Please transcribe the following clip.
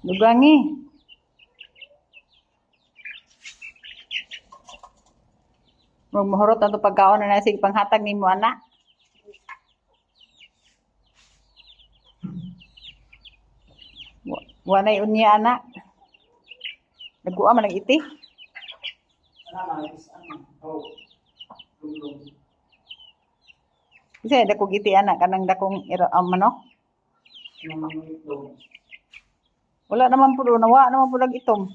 Dugangi. Magmahurot ato pagkaon na sige panghatag nimo anak. Wanay unya anak. Nagkuha man iti. Kasi dakong iti anak kanang dakong manok. Wala naman po nawa naman po itom.